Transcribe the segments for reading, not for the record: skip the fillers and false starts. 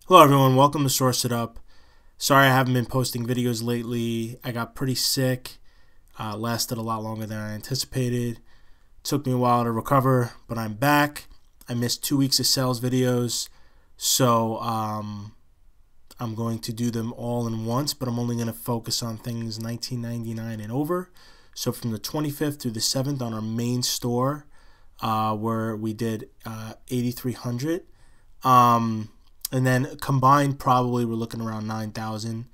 Hello everyone, welcome to Source It Up. Sorry I haven't been posting videos lately. I got pretty sick. Lasted a lot longer than I anticipated. Took me a while to recover, but I'm back. I missed 2 weeks of sales videos, so I'm going to do them all in once, but I'm only going to focus on things $19.99 and over. So from the 25th through the 7th on our main store, where we did 8,300. And then combined, probably we're looking around 9,000,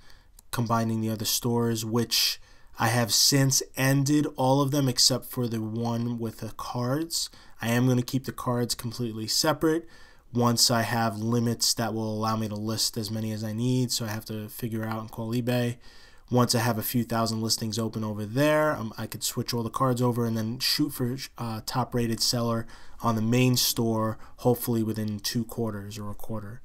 combining the other stores, which I have since ended all of them except for the one with the cards. I am going to keep the cards completely separate once I have limits that will allow me to list as many as I need. So I have to figure out and call eBay. Once I have a few thousand listings open over there, I could switch all the cards over and then shoot for top rated seller on the main store, hopefully within 2 quarters or a quarter.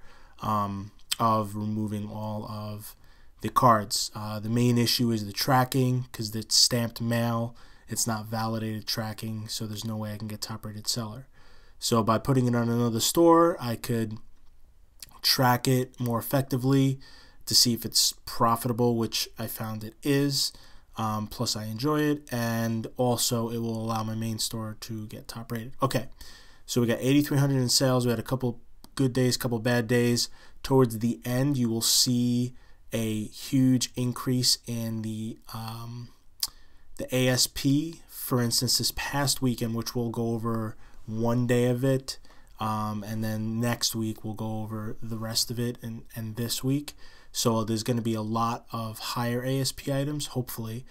Of removing all of the cards. The main issue is the tracking, because it's stamped mail. It's not validated tracking, so there's no way I can get top rated seller. So by putting it on another store, I could track it more effectively to see if it's profitable, which I found it is. Plus I enjoy it, and also it will allow my main store to get top rated. Okay, so we got 8,300 in sales. We had a couple good days, couple bad days. Towards the end, you will see a huge increase in the ASP. For instance, this past weekend, which we'll go over one day of it, and then next week we'll go over the rest of it, and this week. So there's going to be a lot of higher ASP items, hopefully.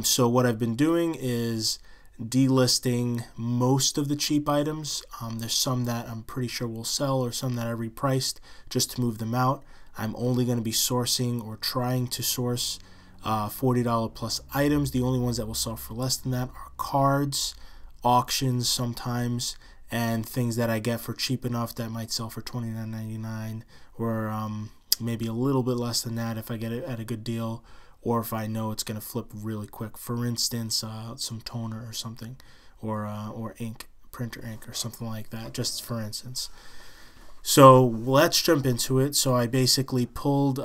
So what I've been doing is delisting most of the cheap items. There's some that I'm pretty sure will sell, or some that I repriced just to move them out. I'm only going to be sourcing or trying to source $40 plus items. The only ones that will sell for less than that are cards, auctions sometimes, and things that I get for cheap enough that might sell for $29.99, or maybe a little bit less than that if I get it at a good deal, or if I know it's going to flip really quick. For instance, some toner or something, or ink, printer ink or something like that, just for instance. So let's jump into it. So I basically pulled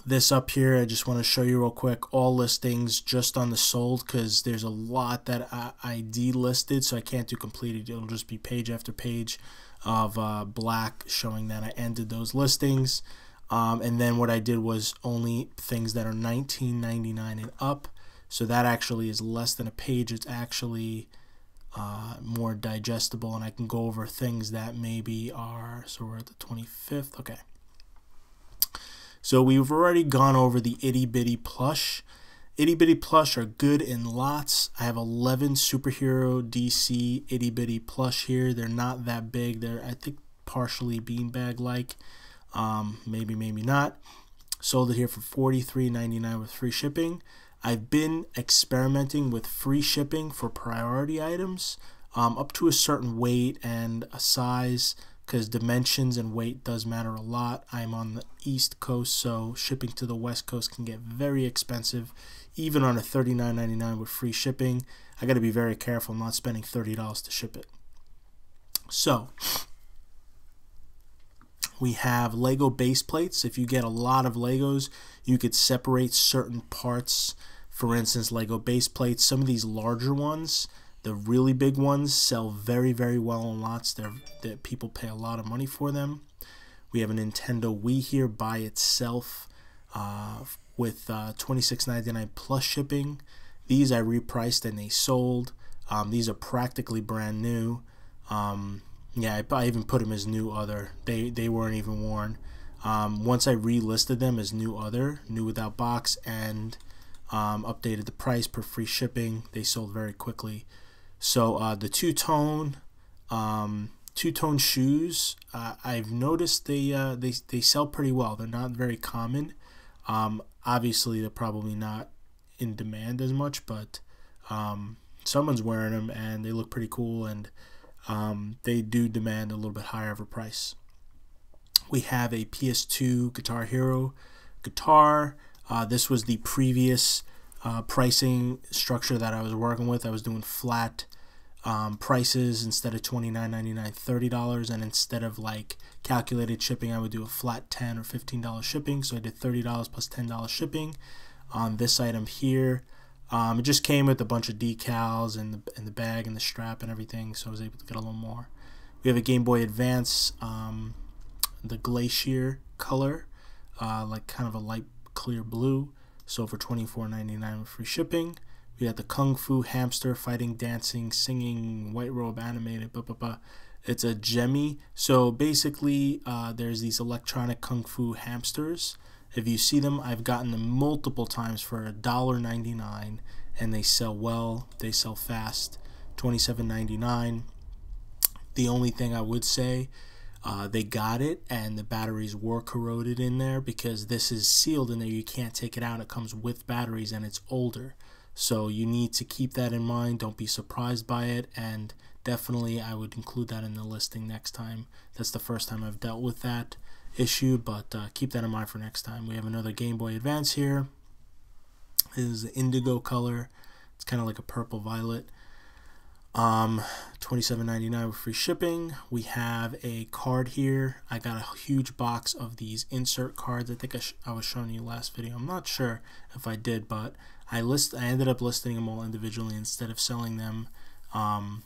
this up here. I just want to show you real quick all listings just on the sold, because there's a lot that I delisted, so I can't do completed. It'll just be page after page of black showing that I ended those listings. And then what I did was only things that are $19.99 and up. So that actually is less than a page. It's actually more digestible, and I can go over things that maybe are, so we're at the 25th. Okay. So we've already gone over the itty bitty plush. Itty bitty plush are good in lots. I have 11 superhero DC itty bitty plush here. They're not that big. They're, I think, partially beanbag like. Maybe not. Sold it here for $43.99 with free shipping. I've been experimenting with free shipping for priority items up to a certain weight and a size, because dimensions and weight does matter a lot. I'm on the East Coast, so shipping to the West Coast can get very expensive, even on a $39.99 with free shipping. I got to be very careful. I'm not spending $30 to ship it. So we have Lego base plates. If you get a lot of Legos, you could separate certain parts. For instance, Lego base plates. Some of these larger ones, the really big ones, sell very, very well in lots. People pay a lot of money for them. We have a Nintendo Wii here by itself with $26.99 plus shipping. These I repriced and they sold. These are practically brand new. Yeah, I even put them as new other. They weren't even worn. Once I relisted them as new other, new without box, and updated the price per free shipping, they sold very quickly. So the two-tone shoes, I've noticed they sell pretty well. They're not very common. Obviously, they're probably not in demand as much, but someone's wearing them and they look pretty cool, and they do demand a little bit higher of a price. We have a PS2 Guitar Hero guitar. This was the previous pricing structure that I was working with. I was doing flat prices. Instead of $29.99, $30, and instead of like calculated shipping, I would do a flat $10 or $15 shipping. So I did $30 plus $10 shipping on this item here. It just came with a bunch of decals and the bag and the strap and everything, so I was able to get a little more. We have a Game Boy Advance, the Glacier color, like kind of a light clear blue, so for $24.99 with free shipping. We got the Kung Fu Hamster, fighting, dancing, singing, white robe, animated, blah, blah, blah. It's a Gemmy. So basically, there's these electronic Kung Fu hamsters. If you see them, I've gotten them multiple times for $1.99, and they sell well, they sell fast. $27.99. The only thing I would say, they got it, and the batteries were corroded in there because this is sealed in there. You can't take it out. It comes with batteries, and it's older. So you need to keep that in mind. Don't be surprised by it, and definitely I would include that in the listing next time. That's the first time I've dealt with that issue, but keep that in mind for next time. We have another Game Boy Advance here. This is the indigo color. It's kind of like a purple violet. $27.99 with free shipping. We have a card here. I got a huge box of these insert cards. I think I was showing you last video. I'm not sure if I did, but I ended up listing them all individually instead of selling them all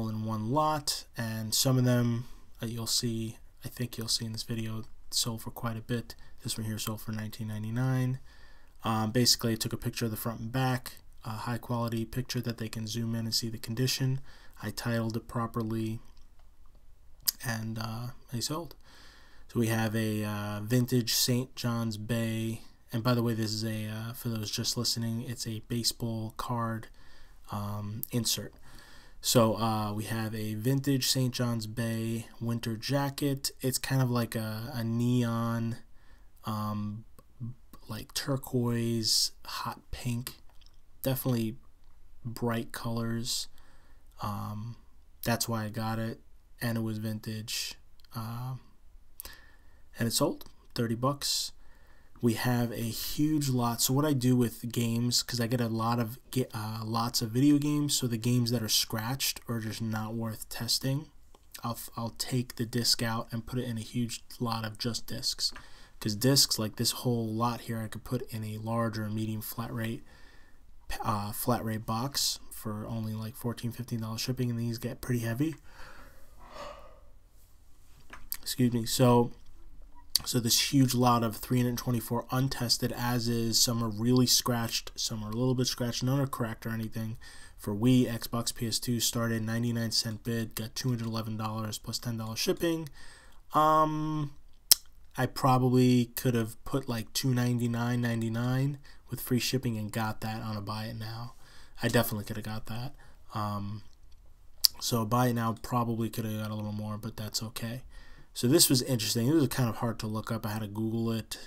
in one lot. And some of them you'll see, I think you'll see in this video, sold for quite a bit. This one here sold for $19.99. Basically, I took a picture of the front and back, a high quality picture that they can zoom in and see the condition. I titled it properly, and they sold. So we have a vintage St. John's Bay, and by the way, this is a for those just listening, it's a baseball card insert. So we have a vintage St. John's Bay winter jacket. It's kind of like a neon, like turquoise, hot pink, definitely bright colors. That's why I got it, and it was vintage, and it sold $30. We have a huge lot. So what I do with games, because I get a lot of lots of video games, so the games that are scratched or just not worth testing, I'll take the disc out and put it in a huge lot of just discs. Because discs, like this whole lot here, I could put in a large or medium flat rate box for only like $14, $15 shipping, and these get pretty heavy. Excuse me. So this huge lot of 324 untested as is. Some are really scratched, some are a little bit scratched, none are cracked or anything. For Wii, Xbox, PS2, started 99-cent bid, got $211 plus $10 shipping. I probably could have put like $299.99 with free shipping and got that on a buy it now. I definitely could have got that. So buy it now probably could have got a little more, but that's okay. So this was interesting. It was kind of hard to look up. I had to Google it.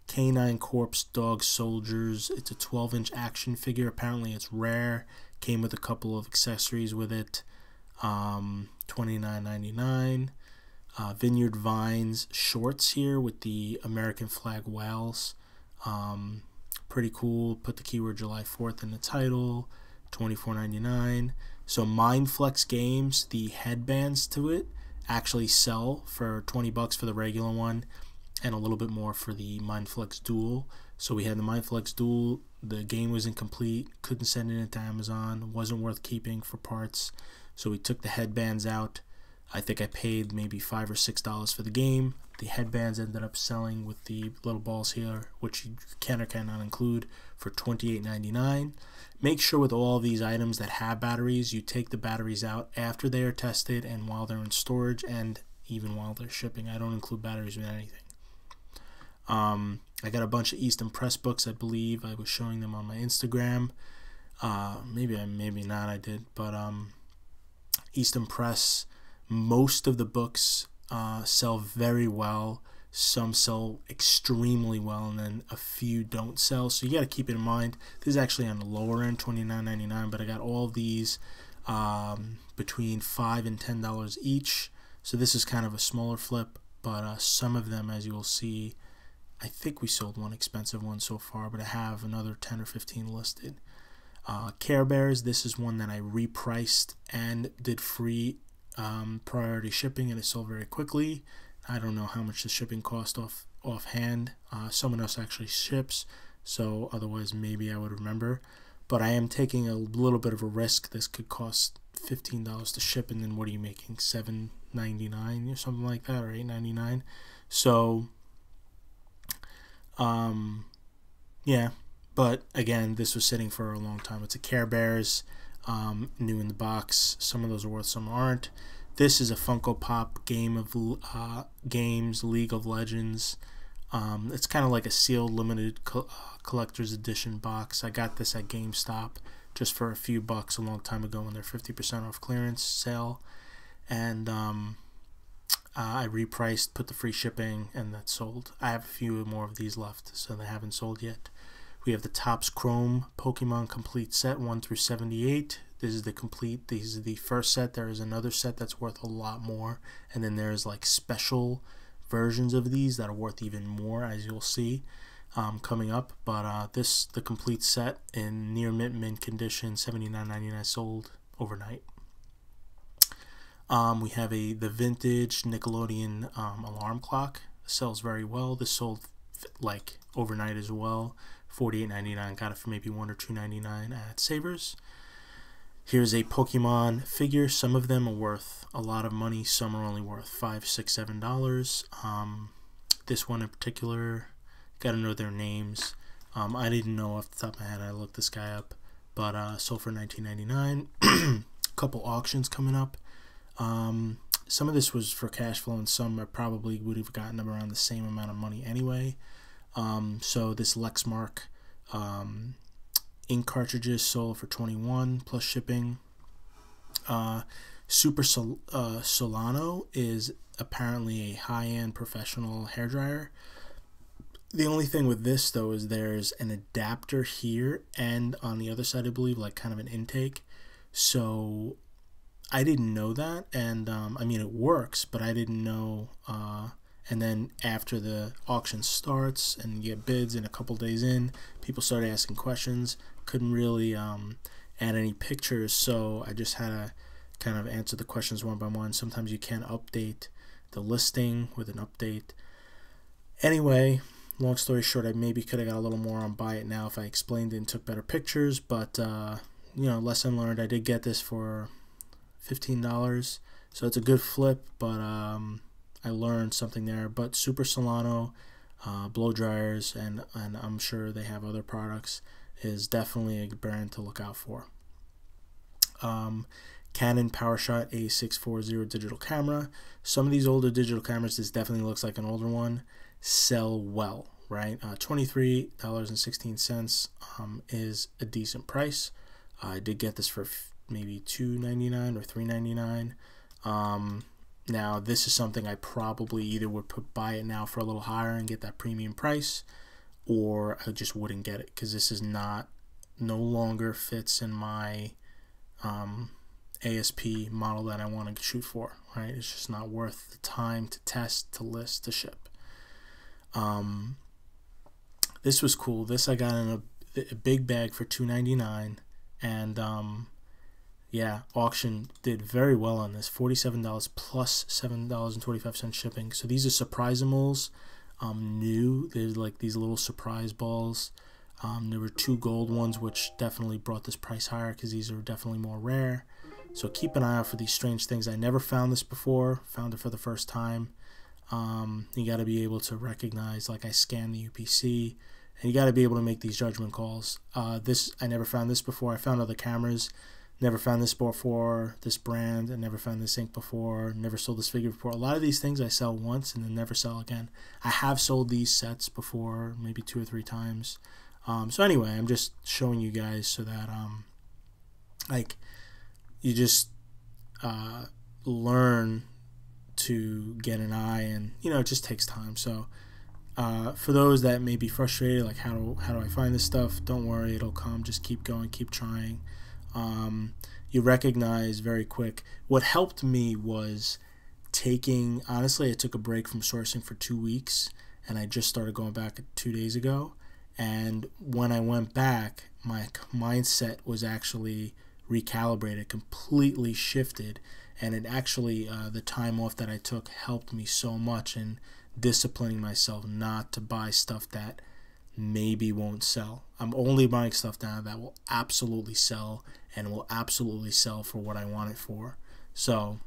Canine Corpse Dog Soldiers. It's a 12-inch action figure. Apparently it's rare. Came with a couple of accessories with it. $29.99. Vineyard Vines shorts here with the American flag whales. Pretty cool. Put the keyword July 4th in the title. $24.99. So Mindflex Games, the headbands to it, actually sell for $20 for the regular one and a little bit more for the Mindflex Dual. So we had the Mindflex Dual. The game was incomplete. Couldn't send it into Amazon. Wasn't worth keeping for parts. So we took the headbands out. I think I paid maybe $5 or $6 for the game. The headbands ended up selling with the little balls here, which you can or cannot include, for $28.99. Make sure with all of these items that have batteries, you take the batteries out after they are tested and while they're in storage and even while they're shipping. I don't include batteries with anything. I got a bunch of Easton Press books. I believe I was showing them on my Instagram. Maybe not. I did, but Easton Press. Most of the books sell very well. Some sell extremely well, and then a few don't sell. So you got to keep it in mind. This is actually on the lower end, $29.99, but I got all of these between $5 and $10 each. So this is kind of a smaller flip, but some of them, as you will see, I think we sold one expensive one so far, but I have another 10 or 15 listed. Care Bears, this is one that I repriced and did free priority shipping, and it sold very quickly. I don't know how much the shipping cost offhand. Someone else actually ships, so otherwise maybe I would remember. But I am taking a little bit of a risk. This could cost $15 to ship, and then what are you making? $7.99 or something like that, or $8.99. So, yeah. But again, this was sitting for a long time. It's a Care Bears, new in the box. Some of those are worth, some aren't. This is a Funko Pop Game of Games League of Legends. It's kind of like a sealed limited collector's edition box. I got this at GameStop just for a few bucks a long time ago when they're 50% off clearance sale, and I repriced, put the free shipping, and that's sold. I have a few more of these left, so they haven't sold yet. We have the Topps Chrome Pokemon Complete Set 1 through 78. This is the complete. These are the first set. There is another set that's worth a lot more, and then there's like special versions of these that are worth even more, as you'll see coming up. But the complete set in near mint condition, $79.99, sold overnight. We have the vintage Nickelodeon alarm clock. Sells very well. This sold like overnight as well. $48.99. Got it for maybe $1 or $2.99 at Savers. Here's a Pokemon figure. Some of them are worth a lot of money. Some are only worth $5, $6, $7. This one in particular, got to know their names. I didn't know off the top of my head. I looked this guy up, but sold for $19.99. A couple auctions coming up. Some of this was for cash flow, and some I probably would have gotten them around the same amount of money anyway. So this Lexmark ink cartridges sold for $21 plus shipping. Super Solano is apparently a high-end professional hairdryer. The only thing with this though is there's an adapter here and on the other side, I believe, like kind of an intake. So I didn't know that, and I mean it works, but I didn't know. And then after the auction starts and you get bids, and a couple days in, people started asking questions. Couldn't really add any pictures, so I just had to kind of answer the questions one by one. Sometimes you can't update the listing with an update. Anyway, long story short, I maybe could have got a little more on Buy It Now if I explained it and took better pictures, but you know, lesson learned. I did get this for $15, so it's a good flip, but I learned something there. But Super Solano blow dryers, and I'm sure they have other products, is definitely a brand to look out for. Canon PowerShot A640 digital camera. Some of these older digital cameras, this definitely looks like an older one, sell well, right? $23.16 is a decent price. I did get this for maybe $2.99 or $3.99. Now this is something I probably either would buy it now for a little higher and get that premium price, or I just wouldn't get it because this is no longer fits in my ASP model that I want to shoot for, right? It's just not worth the time to test, to list, to ship. This was cool. This I got in a big bag for $2.99, and yeah, auction did very well on this. $47 plus $7.25 shipping. So these are Surprisimals, new. They're like these little surprise balls. There were 2 gold ones, which definitely brought this price higher because these are definitely more rare. So keep an eye out for these strange things. I never found this before. Found it for the first time. You got to be able to recognize, like I scanned the UPC, and you got to be able to make these judgment calls. I never found this before. I found other cameras. Never found this before, this brand. I never found this ink before. Never sold this figure before. A lot of these things I sell once and then never sell again. I have sold these sets before, maybe 2 or 3 times. So anyway, I'm just showing you guys so that like you just learn to get an eye, and you know, it just takes time. So for those that may be frustrated, like how do I find this stuff, don't worry, it'll come. Just keep going, keep trying. You recognize very quick. What helped me was honestly, I took a break from sourcing for 2 weeks, and I just started going back 2 days ago. And when I went back, my mindset was actually recalibrated, completely shifted, and it actually, the time off that I took helped me so much in disciplining myself not to buy stuff that maybe won't sell. I'm only buying stuff now that will absolutely sell, and will absolutely sell for what I want it for. So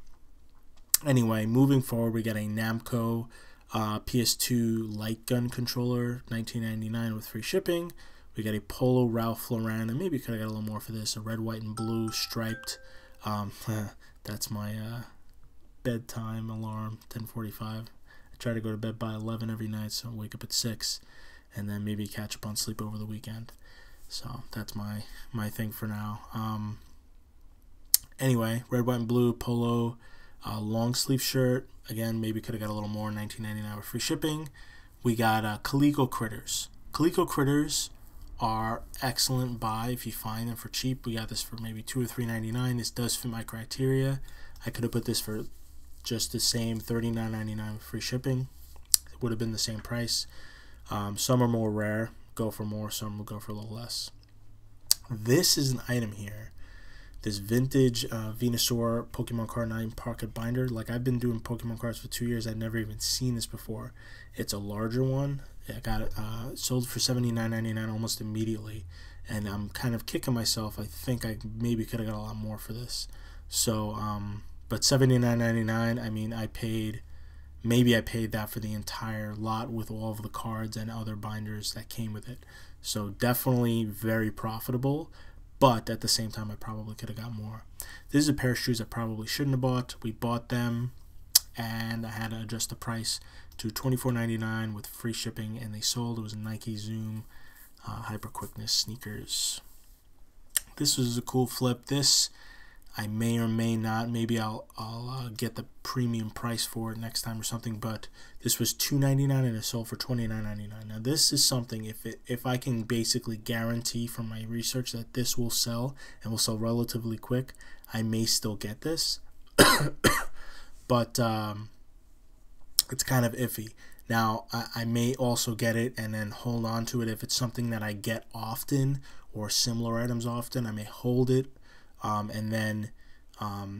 anyway, moving forward, we got a Namco PS2 light gun controller, $19.99 with free shipping. We got a Polo Ralph Lauren, and maybe could have got a little more for this, a red, white, and blue striped. That's my bedtime alarm, 10:45. I try to go to bed by 11 every night, so I wake up at 6, and then maybe catch up on sleep over the weekend. So that's my thing for now. Anyway, red, white, and blue Polo long sleeve shirt. Again, maybe could have got a little more, $19.99 with free shipping. We got Coleco Critters. Coleco Critters are excellent buy if you find them for cheap. We got this for maybe $2 or $3.99. This does fit my criteria. I could have put this for just the same $39.99 with free shipping. It would have been the same price. Some are more rare, go for more. Some will go for a little less. This is an item here. This vintage Venusaur Pokemon Card 9 pocket binder. Like, I've been doing Pokemon cards for 2 years. I've never even seen this before. It's a larger one. I got it sold for $79.99 almost immediately. And I'm kind of kicking myself. I think I maybe could have got a lot more for this. So, but $79.99, I mean, I paid that for the entire lot with all of the cards and other binders that came with it. So definitely very profitable. But at the same time, I probably could have got more. This is a pair of shoes I probably shouldn't have bought. We bought them, and I had to adjust the price to $24.99 with free shipping, and they sold. It was a Nike Zoom Hyper Quickness sneakers. This was a cool flip. This I may or may not. Maybe I'll get the premium price for it next time or something. But this was $2.99 and it sold for $29.99. Now this is something, if I can basically guarantee from my research that this will sell and will sell relatively quick, I may still get this. But it's kind of iffy. Now I may also get it and then hold on to it if it's something that I get often or similar items often. I may hold it. And then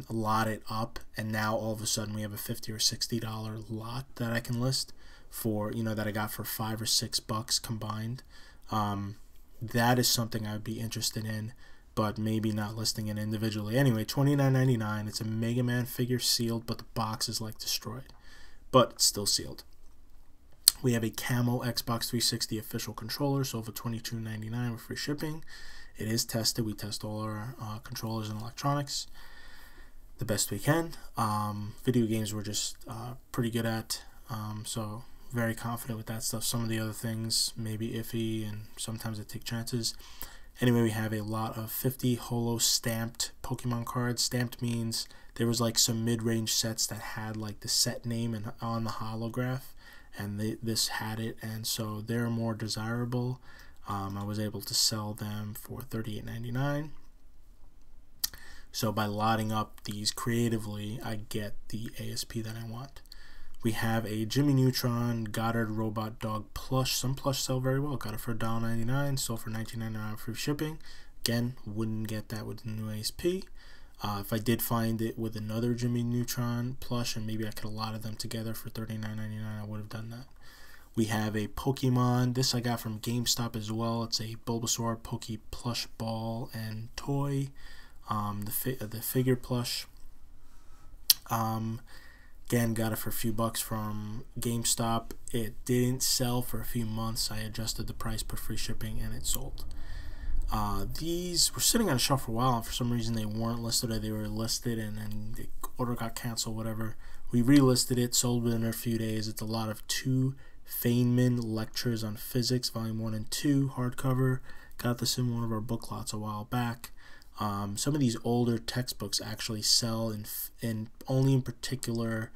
lot it up, and now all of a sudden we have a $50 or $60 lot that I can list for, that I got for $5 or $6 combined. That is something I would be interested in, but maybe not listing it individually. Anyway, $29.99. It's a Mega Man figure, sealed, but the box is like destroyed, but it's still sealed. We have a Camo Xbox 360 official controller, sold for $22.99 with free shipping. It is tested. We test all our controllers and electronics the best we can. Video games we're just pretty good at, so very confident with that stuff. Some of the other things maybe iffy, and sometimes I take chances. Anyway, we have a lot of 50 holo stamped Pokemon cards. Stamped means there was like some mid-range sets that had like the set name and on the holograph, and this had it, and so they're more desirable. I was able to sell them for $38.99. So by lotting up these creatively, I get the ASP that I want. We have a Jimmy Neutron Goddard Robot Dog plush. Some plush sell very well. Got it for $1.99, sold for $19.99 free shipping. Again, wouldn't get that with the new ASP. If I did find it with another Jimmy Neutron plush, and maybe I could have lotted them together for $39.99, I would have done that. We have a Pokemon. This I got from GameStop as well. It's a Bulbasaur Poke plush ball and toy. The figure plush. Again, got it for a few bucks from GameStop. It didn't sell for a few months. I adjusted the price per free shipping, and it sold. These were sitting on a shelf for a while, and for some reason they weren't listed, or they were listed and then the order got canceled, whatever. We relisted it, sold within a few days. It's a lot of 2 Feynman Lectures on Physics, Volume 1 and 2, hardcover. Got this in one of our book lots a while back. Some of these older textbooks actually sell in only in particular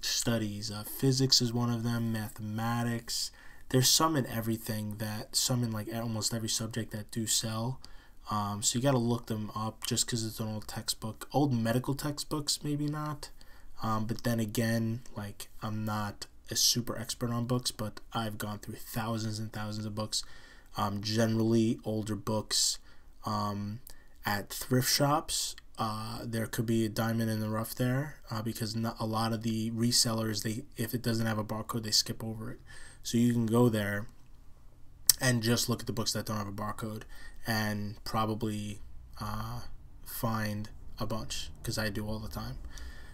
studies. Physics is one of them, mathematics. There's some in everything, some in like almost every subject that do sell. So you got to look them up just because it's an old textbook. Old medical textbooks, maybe not. But then again, like, I'm not a super expert on books, but I've gone through thousands and thousands of books. Generally older books at thrift shops. There could be a diamond in the rough there because not a lot of the resellers, if it doesn't have a barcode, they skip over it. So you can go there and just look at the books that don't have a barcode and probably find a bunch, because I do all the time.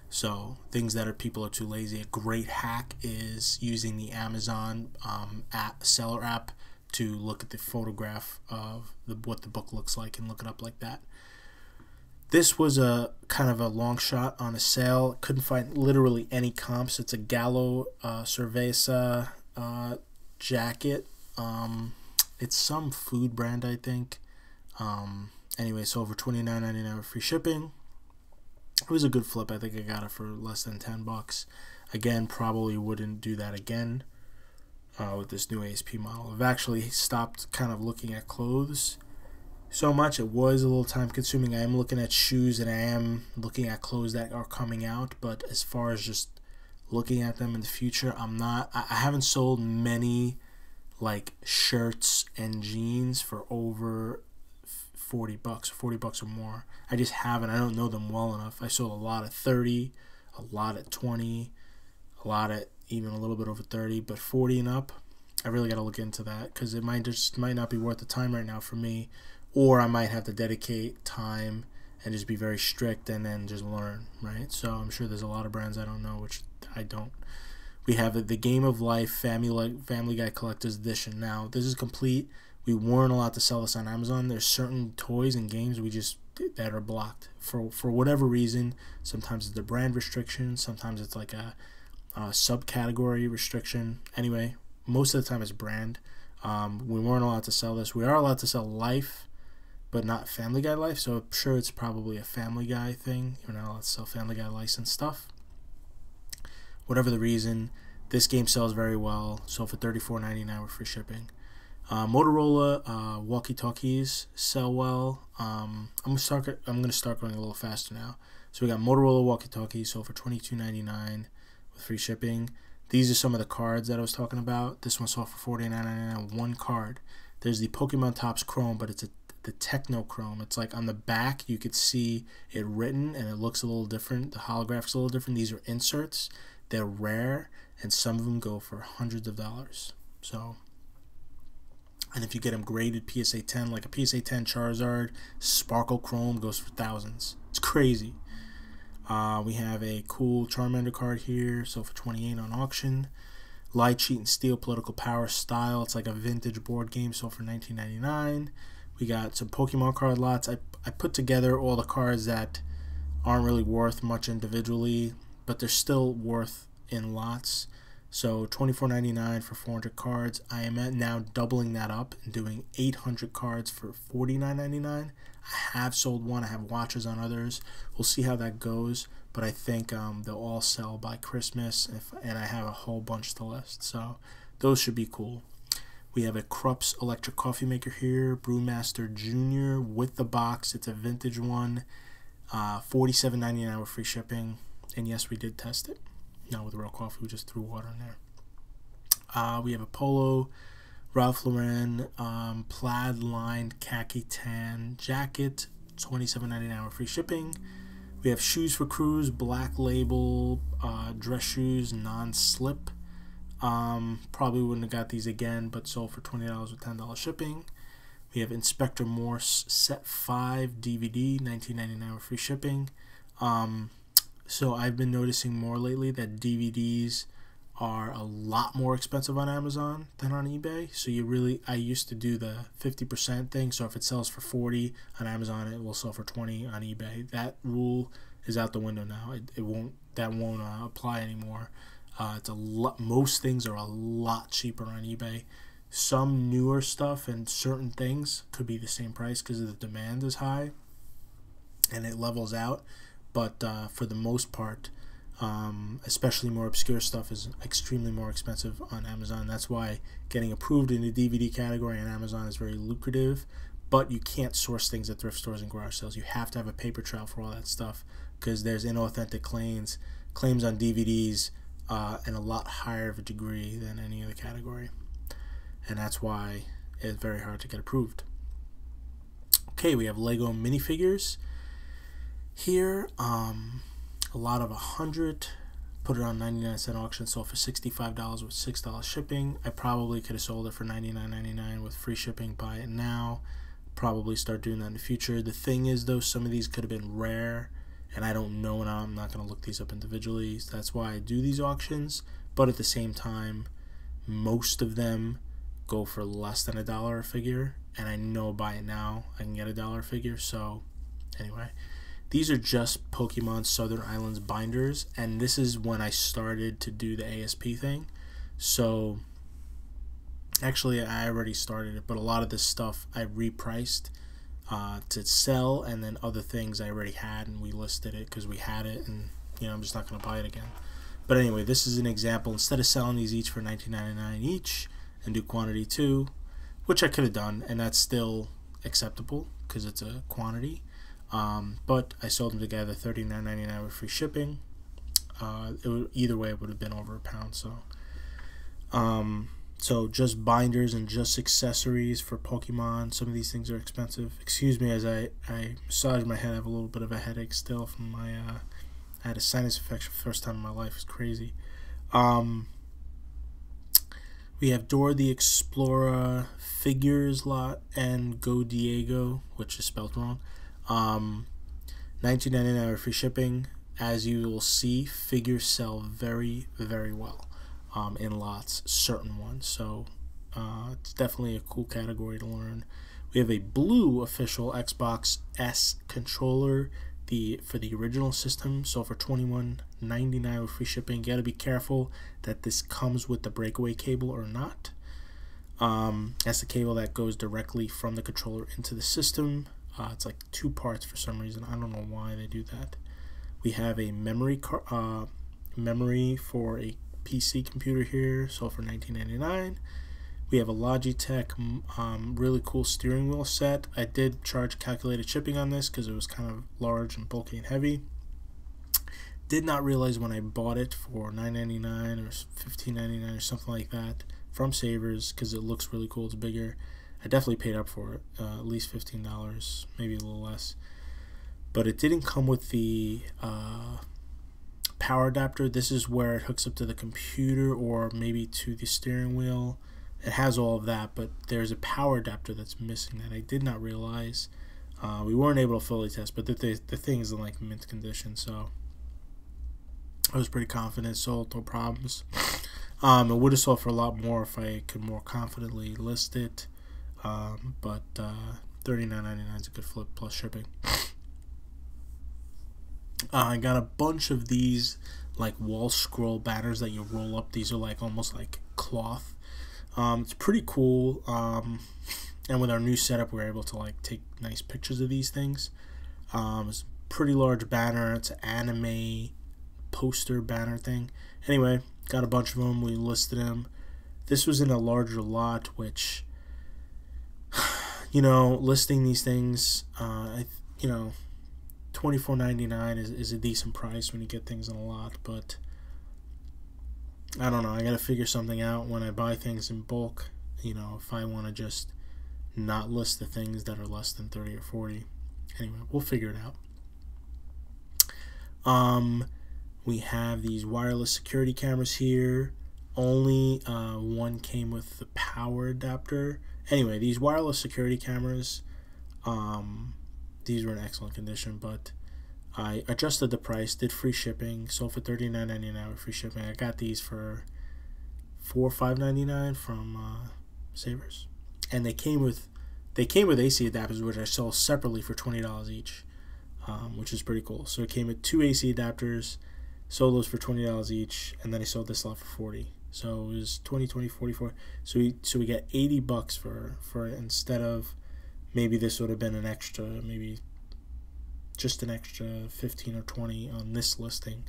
So things that people are too lazy. A great hack is using the Amazon seller app to look at the photograph of what the book looks like and look it up like that. This was a kind of a long shot on a sale. Couldn't find literally any comps. It's a Gallo Cerveza jacket. It's some food brand, I think. Anyway, so over $29.99 with free shipping. It was a good flip. I think I got it for less than $10. Again, probably wouldn't do that again with this new ASP model. I've actually stopped kind of looking at clothes so much. It was a little time consuming. I am looking at shoes and I am looking at clothes that are coming out, but as far as just looking at them in the future, I haven't sold many like shirts and jeans for over $40, $40 or more. I just haven't. I don't know them well enough. I sold a lot at 30, a lot at 20, a lot at even a little bit over 30, but 40 and up, I really got to look into that, because it might not be worth the time right now for me, or I might have to dedicate time and just be very strict and then just learn, right? So I'm sure there's a lot of brands I don't know, which I don't. We have the Game of Life Family Guy Collector's Edition. Now, this is complete. We weren't allowed to sell this on Amazon. There's certain toys and games that are blocked for whatever reason. Sometimes it's a brand restriction. Sometimes it's like a subcategory restriction. Anyway, most of the time it's brand. We weren't allowed to sell this. We are allowed to sell Life, but not Family Guy Life. So I'm sure it's probably a Family Guy thing. You're not allowed to sell Family Guy licensed stuff. Whatever the reason, this game sells very well. Sold for $34.99 with free shipping. Motorola walkie-talkies sell well. I'm gonna start going a little faster now. So we got Motorola walkie-talkies sold for $22.99 with free shipping. These are some of the cards that I was talking about. This one sold for $49.99. One card. There's the Pokemon Topps Chrome, but it's the Techno Chrome. It's like on the back you could see it written and it looks a little different. The holograph's a little different. These are inserts. They're rare, and some of them go for hundreds of dollars. So, and if you get them graded PSA 10, like a PSA 10 Charizard Sparkle Chrome goes for thousands. It's crazy. We have a cool Charmander card here, sold for $28 on auction. Light Sheet and Steel Political Power Style. It's like a vintage board game, sold for $19.99. We got some Pokemon card lots. I put together all the cards that aren't really worth much individually, but they're still worth in lots. So $24.99 for 400 cards. I am now doubling that up and doing 800 cards for $49.99. I have sold one. I have watches on others. We'll see how that goes, but I think they'll all sell by Christmas, and I have a whole bunch to list. So those should be cool. We have a Krups electric coffee maker here, Brewmaster Jr. with the box. It's a vintage one. $47.99 with free shipping. And yes, we did test it. Not with real coffee, we just threw water in there. We have a Polo Ralph Lauren plaid lined khaki tan jacket, $27.99 with free shipping. We have Shoes for Cruise, black label, dress shoes, non-slip. Probably wouldn't have got these again, but sold for $20 with $10 shipping. We have Inspector Morse Set 5 DVD, $19.99 with free shipping. So I've been noticing more lately that DVDs are a lot more expensive on Amazon than on eBay. So I used to do the 50% thing. So if it sells for 40 on Amazon, it will sell for 20 on eBay. That rule is out the window now. That won't apply anymore. Most things are a lot cheaper on eBay. Some newer stuff and certain things could be the same price because the demand is high and it levels out. But for the most part, especially more obscure stuff is extremely more expensive on Amazon. That's why getting approved in the DVD category on Amazon is very lucrative. But you can't source things at thrift stores and garage sales. You have to have a paper trail for all that stuff because there's inauthentic claims on DVDs in a lot higher of a degree than any other category. And that's why it's very hard to get approved. Okay, we have Lego minifigures here. A lot of 100. Put it on 99-cent auction, sold for $65 with $6 shipping. I probably could have sold it for $99.99 with free shipping. Buy it now. Probably start doing that in the future. The thing is, though, some of these could have been rare, and I don't know, and I'm not going to look these up individually. So that's why I do these auctions. But at the same time, most of them go for less than $1 a figure, and I know buy it now I can get $1 a figure. So anyway, these are just Pokemon Southern Islands binders, and this is when I started to do the ASP thing. So actually I already started it, but a lot of this stuff I repriced to sell, and then other things I already had and we listed it because we had it, and you know, I'm just not going to buy it again. But anyway, this is an example. Instead of selling these each for $19.99 each and do quantity 2, which I could have done, and that's still acceptable because it's a quantity, but I sold them together $39.99 with free shipping. Either way it would have been over £1. So just binders and just accessories for Pokemon. Some of these things are expensive. Excuse me as I massage my head. I have a little bit of a headache still from my I had a sinus infection for the first time in my life. It's crazy. We have Dora the Explorer figures lot and Go Diego, which is spelled wrong. $19.99 with free shipping. As you will see, figures sell very, very well in lots, certain ones. So it's definitely a cool category to learn. We have a blue official Xbox S controller, for the original system, so for $21.99 with free shipping. You got to be careful that this comes with the breakaway cable or not. That's the cable that goes directly from the controller into the system. It's like 2 parts for some reason. I don't know why they do that. We have a memory for a PC computer here, sold for $19.99. We have a Logitech really cool steering wheel set. I did charge calculated shipping on this because it was kind of large and bulky and heavy. Did not realize when I bought it for $9.99 or $15.99 or something like that from Savers, because it looks really cool. It's bigger. I definitely paid up for it, at least $15, maybe a little less. But it didn't come with the power adapter. This is where it hooks up to the computer or maybe to the steering wheel. It has all of that, but there's a power adapter that's missing that I did not realize. We weren't able to fully test, but the thing is in like mint condition, so I was pretty confident. Sold, no problems. It would have sold for a lot more if I could more confidently list it, but $39.99 is a good flip plus shipping. I got a bunch of these like wall scroll banners that you roll up. These are like almost like cloth. It's pretty cool, and with our new setup we're able to like take nice pictures of these things. It's a pretty large banner. It's an anime poster banner thing. Anyway, got a bunch of them. We listed them. This was in a larger lot, which, you know, listing these things, you know, $24.99 is a decent price when you get things in a lot, but I don't know, I gotta figure something out when I buy things in bulk, you know, if I want to just not list the things that are less than 30 or 40. Anyway, we'll figure it out. We have these wireless security cameras here. Only one came with the power adapter. Anyway, these wireless security cameras, these were in excellent condition, but I adjusted the price, did free shipping, sold for $39.99 with free shipping. I got these for $5.99 from Savers, and they came with AC adapters, which I sold separately for $20 each, which is pretty cool. So it came with 2 AC adapters, sold those for $20 each, and then I sold this lot for $40. So it was 20, 20, 44. So we get $80 for it, instead of maybe this would have been an extra, maybe just an extra 15 or 20 on this listing.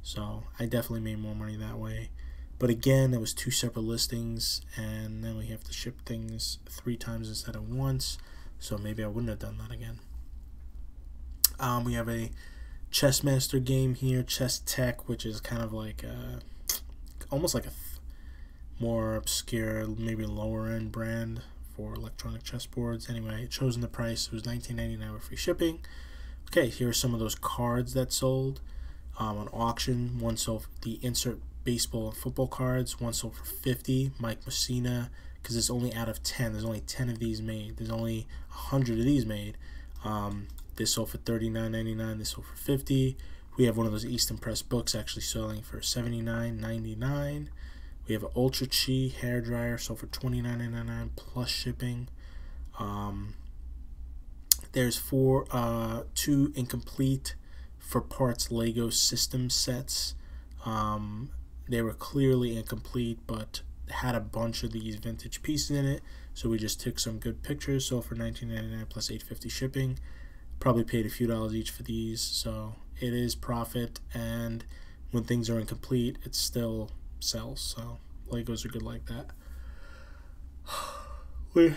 So I definitely made more money that way. But again, it was 2 separate listings, and then we have to ship things 3 times instead of once. So maybe I wouldn't have done that again. We have a Chess Master game here, Chess Tech, which is kind of like almost like a more obscure, maybe lower end brand for electronic chessboards. Anyway, it shows in the price. It was $19.99 with free shipping. Okay, here are some of those cards that sold on auction. One sold the insert baseball and football cards. One sold for $50. Mike Messina, because it's only out of 10. There's only 10 of these made. There's only 100 of these made. This sold for $39.99. This sold for $50. We have one of those Easton Press books actually selling for $79.99. We have an Ultra Chi hair dryer sold for $29.99 plus shipping. There's two incomplete for parts Lego system sets. They were clearly incomplete, but had a bunch of these vintage pieces in it, so we just took some good pictures. Sold for $19.99 plus $8.50 shipping. Probably paid a few dollars each for these, so it is profit, and when things are incomplete, it still sells. So Legos are good like that. We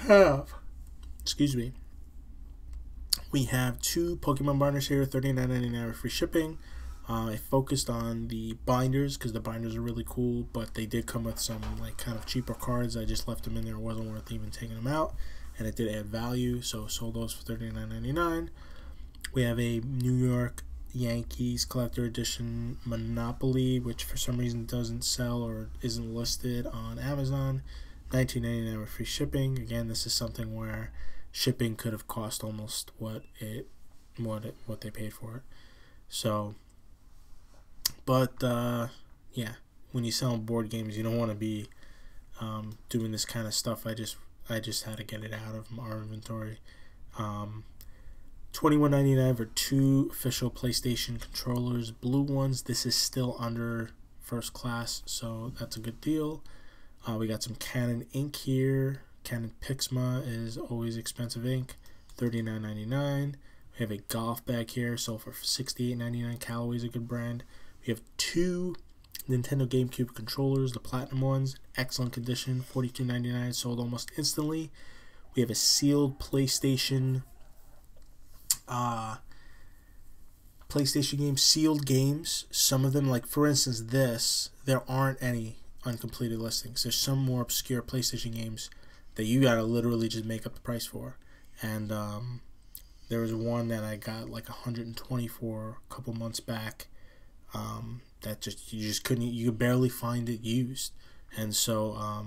have two Pokemon binders here, $39.99 with free shipping. I focused on the binders because the binders are really cool, but they did come with some like kind of cheaper cards. I just left them in there. It wasn't worth even taking them out, and it did add value, so sold those for $39.99. We have a New York Yankees collector edition Monopoly, which for some reason doesn't sell or isn't listed on Amazon. $19.99 with free shipping. Again, this is something where shipping could have cost almost what they paid for it. So, but yeah, when you sell board games, you don't want to be doing this kind of stuff. I just had to get it out of our inventory. $21.99 for two official PlayStation controllers, blue ones. This is still under first class, so that's a good deal. We got some Canon ink here. Canon Pixma is always expensive ink, $39.99. We have a golf bag here, sold for $68.99. Callaway's a good brand. We have two Nintendo GameCube controllers, the platinum ones, excellent condition, $42.99, sold almost instantly. We have a sealed PlayStation games, sealed games. Some of them, like for instance this, there aren't any uncompleted listings. There's some more obscure PlayStation games that you gotta literally just make up the price for. And there was one that I got like 120 for a couple months back. That you could barely find it used. And so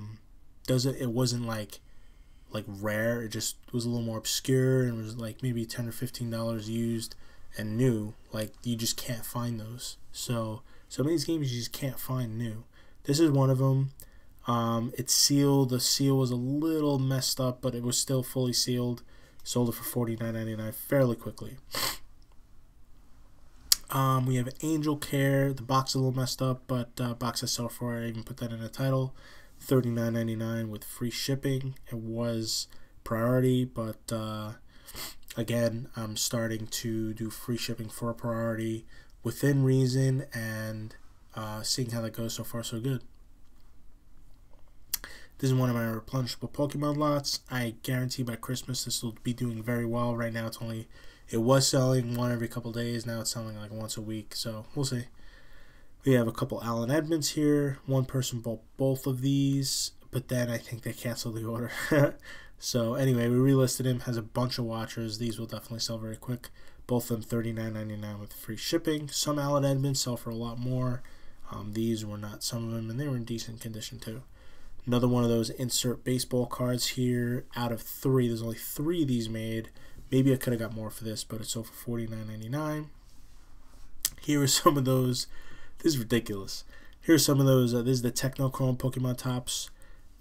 it wasn't like rare. It just was a little more obscure and was like maybe $10 or $15 used and new. Like you just can't find those. So some of these games you just can't find new. This is one of them. It's sealed. The seal was a little messed up, but it was still fully sealed. Sold it for $49.99 fairly quickly. We have Angel Care. The box is a little messed up, but box I sell for, I even put that in the title. $39.99 with free shipping. It was priority, but again, I'm starting to do free shipping for a priority within reason, and seeing how that goes. So far so good. This is one of my replenishable Pokemon lots. I guarantee by Christmas this will be doing very well. Right now it was selling one every couple days. Now it's selling like once a week, so we'll see. We have a couple Allen Edmonds here. One person bought both of these, but then I think they canceled the order. So anyway, we relisted him. Has a bunch of watchers. These will definitely sell very quick. Both of them $39.99 with free shipping. Some Allen Edmonds sell for a lot more. These were not some of them, and they were in decent condition too. Another one of those insert baseball cards here. Out of 3, there's only 3 of these made. Maybe I could have got more for this, but it sold for $49.99. Here are some of those. This is ridiculous. Here's some of those. This is the Technochrome Pokemon Tops,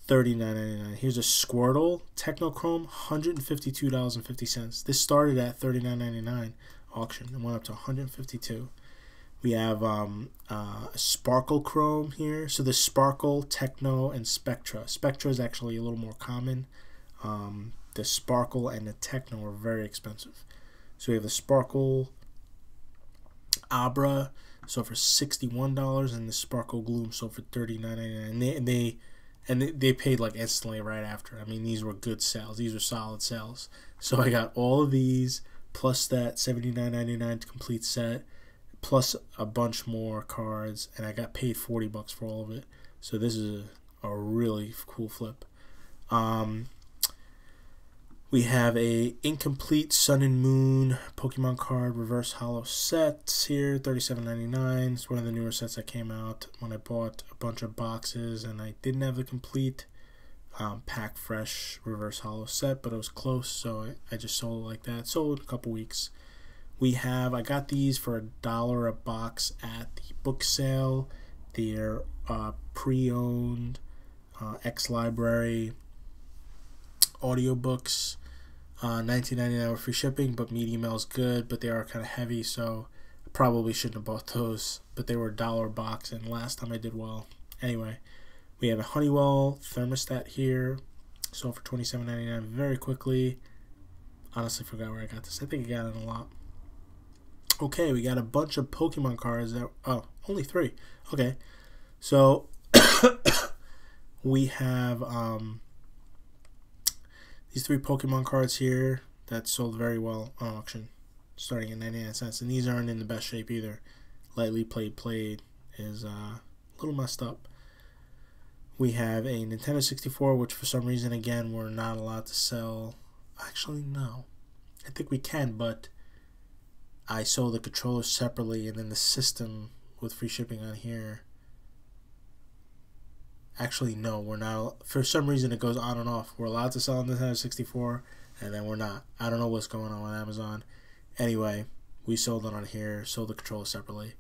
$39.99. Here's a Squirtle Technochrome, $152.50. This started at $39.99 auction and went up to $152. We have Sparkle Chrome here. So the Sparkle, Techno, and Spectra. Spectra is actually a little more common. The Sparkle and the Techno are very expensive. So we have the Sparkle Abra, sold for $61, and the Sparkle Gloom sold for $39.99. And they paid like instantly right after. I mean, these were good sales. These were solid sales. So I got all of these plus that $79.99 complete set, plus a bunch more cards, and I got paid $40 for all of it. So this is a really cool flip. We have a incomplete Sun and Moon Pokemon card reverse holo set here, $37.99. It's one of the newer sets that came out when I bought a bunch of boxes, and I didn't have the complete pack fresh reverse holo set, but it was close, so I just sold it like that. Sold it in a couple weeks. I got these for $1 a box at the book sale. They're pre-owned X-Library audiobooks. $19.99 with free shipping, but medium mail is good, but they are kind of heavy, so I probably shouldn't have bought those, but they were $1 a box, and last time I did well. Anyway, we have a Honeywell thermostat here, sold for $27.99 very quickly. Honestly forgot where I got this. I think I got it a lot. Okay, we got a bunch of Pokemon cards that, only 3. Okay, so we have these 3 Pokemon cards here that sold very well on auction, starting at 99 cents, and these aren't in the best shape either. Lightly played is a little messed up. We have a Nintendo 64, which for some reason, again, we're not allowed to sell. Actually, no. I think we can, but I sold the controller separately, and then the system with free shipping on here. Actually, no, we're not. For some reason, it goes on and off. We're allowed to sell on the Nintendo 64, and then we're not. I don't know what's going on with Amazon. Anyway, we sold it on here, sold the controller separately.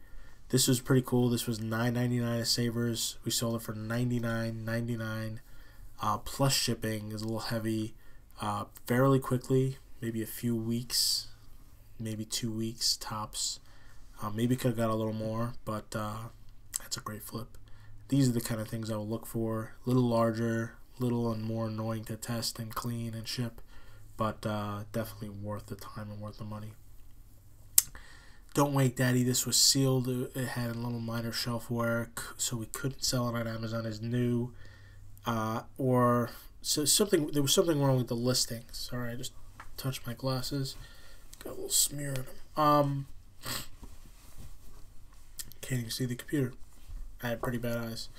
This was pretty cool. This was $9.99 at Savers. We sold it for $99.99. Plus shipping is a little heavy. Fairly quickly, maybe a few weeks, maybe 2 weeks tops. Maybe could have got a little more, but that's a great flip. These are the kind of things I will look for. A little larger, little and more annoying to test and clean and ship, but definitely worth the time and worth the money. Don't Wake Daddy, this was sealed. It had a little minor shelf work, so we couldn't sell it on Amazon as new. There was something wrong with the listing. Sorry, I just touched my glasses. Got a little smear on them. Can't even see the computer. I had pretty bad eyes.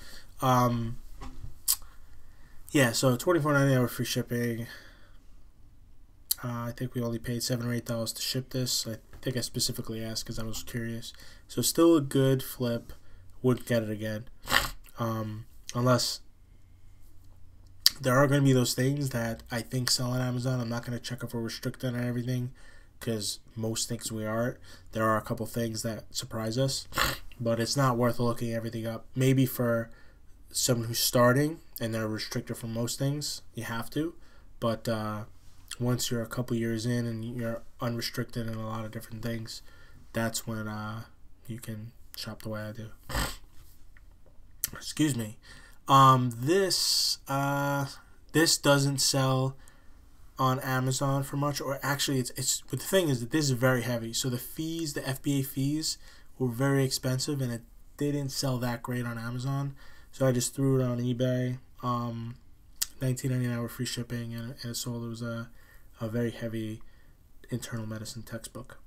Yeah, so $24.99 with free shipping. I think we only paid $7 or $8 to ship this. I think I specifically asked because I was curious. So still a good flip. Wouldn't get it again. Unless there are going to be those things that I think sell on Amazon. I'm not going to check if we're restricted on everything, because most things we are. There are a couple things that surprise us, but it's not worth looking everything up. Maybe for someone who's starting and they're restricted from most things, you have to. But once you're a couple years in and you're unrestricted in a lot of different things, that's when you can shop the way I do. Excuse me. This doesn't sell on Amazon for much, or actually but the thing is that this is very heavy, so the fees, the FBA fees, were very expensive, and it didn't sell that great on Amazon, so I just threw it on eBay. $19.99 with free shipping, and it sold. It was a very heavy internal medicine textbook.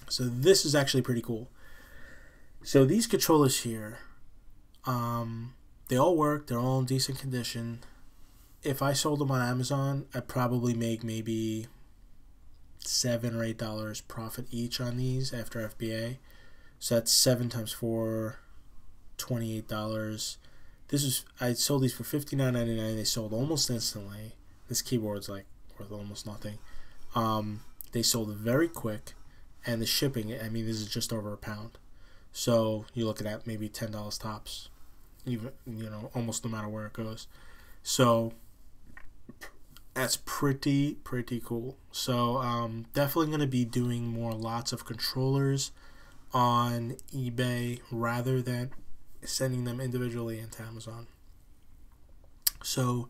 So this is actually pretty cool. So these controllers here, they all work. They're all in decent condition. If I sold them on Amazon, I'd probably make maybe $7 or $8 profit each on these after FBA. So that's 7 times 4, $28. I sold these for $59.99. They sold almost instantly. This keyboard's like worth almost nothing. They sold very quick, and the shipping, I mean, this is just over £1. So you're looking at maybe $10 tops, even, almost no matter where it goes. So that's pretty cool. So definitely going to be doing lots of controllers on eBay rather than sending them individually into Amazon. So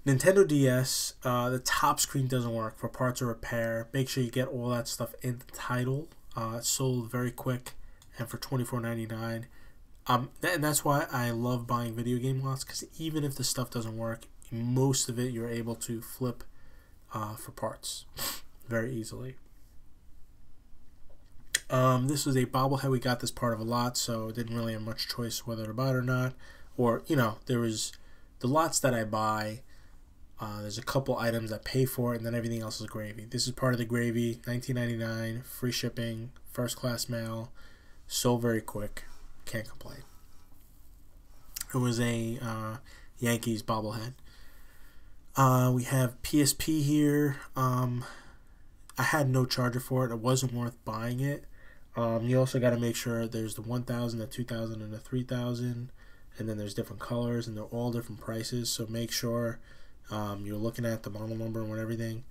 Nintendo DS, the top screen doesn't work for parts or repair. Make sure you get all that stuff in the title. It's sold very quick and for $24.99. And that's why I love buying video game lots, because even if the stuff doesn't work, most of it you're able to flip for parts very easily. This was a bobblehead. We got this part of a lot, so didn't really have much choice whether to buy it or not. Or, there was the lots that I buy, There's a couple items that pay for it, and then everything else is gravy. This is part of the gravy. $19.99, free shipping, first class mail, sold very quick. Can't complain. It was a Yankees bobblehead. We have PSP here. I had no charger for it. It wasn't worth buying it. You also got to make sure there's the 1,000, the 2,000, and the 3,000, and then there's different colors, and they're all different prices. So make sure you're looking at the model number and everything.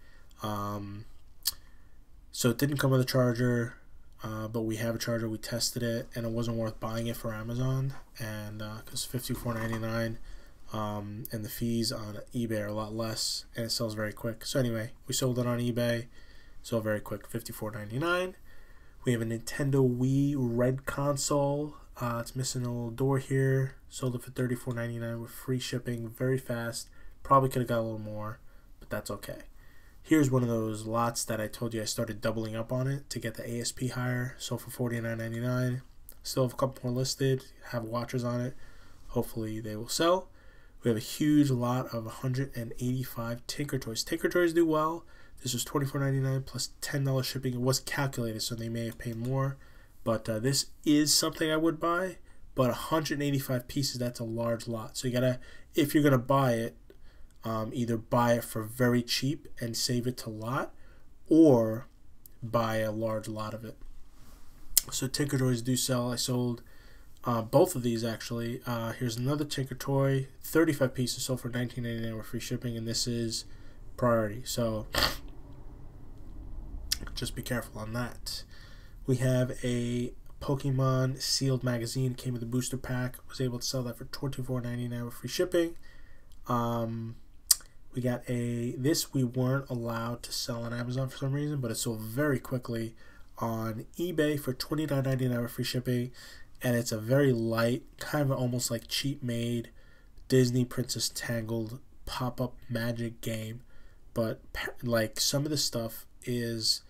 So it didn't come with a charger, but we have a charger. We tested it, and it wasn't worth buying it for Amazon, and because $54.99, and the fees on eBay are a lot less, and it sells very quick. So anyway, we sold it on eBay, sold very quick, $54.99. We have a Nintendo Wii Red console. It's missing a little door here. Sold it for $34.99 with free shipping, very fast. Probably could have got a little more, but that's okay. Here's one of those lots that I told you I started doubling up on it to get the ASP higher. Sold for $49.99. Still have a couple more listed. Have watchers on it. Hopefully they will sell. We have a huge lot of 185 Tinker Toys. Tinker Toys do well. This was $24.99 plus $10 shipping. It was calculated, so they may have paid more. But this is something I would buy. But 185 pieces, that's a large lot. So you gotta, if you're gonna buy it, either buy it for very cheap and save it to lot, or buy a large lot of it. So Tinker Toys do sell. I sold both of these actually. Here's another Tinker Toy, 35 pieces, sold for $19.99 with free shipping, and this is priority. So just be careful on that. We have a Pokemon sealed magazine. Came with a booster pack. Was able to sell that for $24.99 with free shipping. We got this we weren't allowed to sell on Amazon for some reason, but it sold very quickly on eBay for $29.99 with free shipping. And it's a very light, kind of almost like cheap made Disney Princess Tangled pop-up magic game. But like some of the stuff is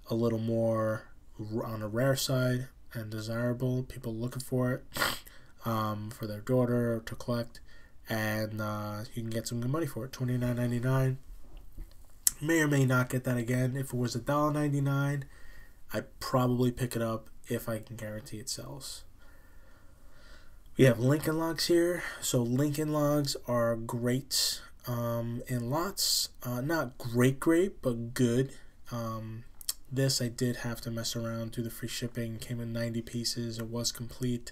a little more on a rare side and desirable. People looking for it for their daughter to collect. And you can get some good money for it. $29.99. May or may not get that again. If it was $1.99, I'd probably pick it up if I can guarantee it sells. We have Lincoln Logs here. So Lincoln Logs are great in lots. Not great, but good. This I did have to mess around, do the free shipping. Came in 90 pieces. It was complete.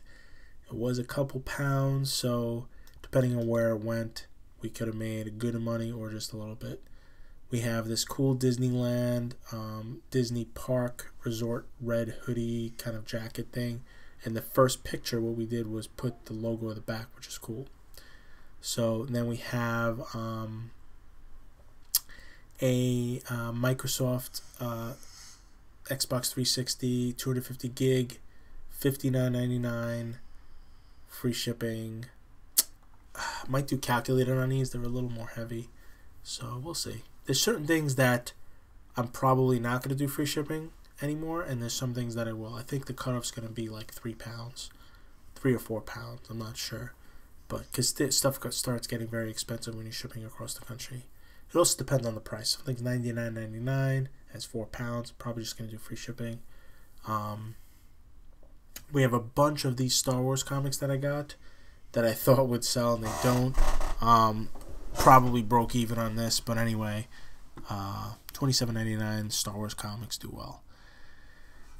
It was a couple pounds, so depending on where it went, we could have made good money or just a little bit. We have this cool Disneyland, Disney Park Resort red hoodie kind of jacket thing. And the first picture, what we did was put the logo at the back, which is cool. So then we have a Microsoft Xbox 360, 250 gig, $59.99, free shipping. Might do calculator on these. They're a little more heavy, so we'll see. There's certain things that I'm probably not going to do free shipping anymore, and there's some things that I will. I think the cutoff's going to be like 3 pounds, 3 or 4 pounds. I'm not sure, but because stuff starts getting very expensive when you're shipping across the country. It also depends on the price. Something's $99.99. That's 4 pounds. Probably just going to do free shipping. We have a bunch of these Star Wars comics that I got that I thought would sell, and they don't. Probably broke even on this, but anyway, $27.99. Star Wars comics do well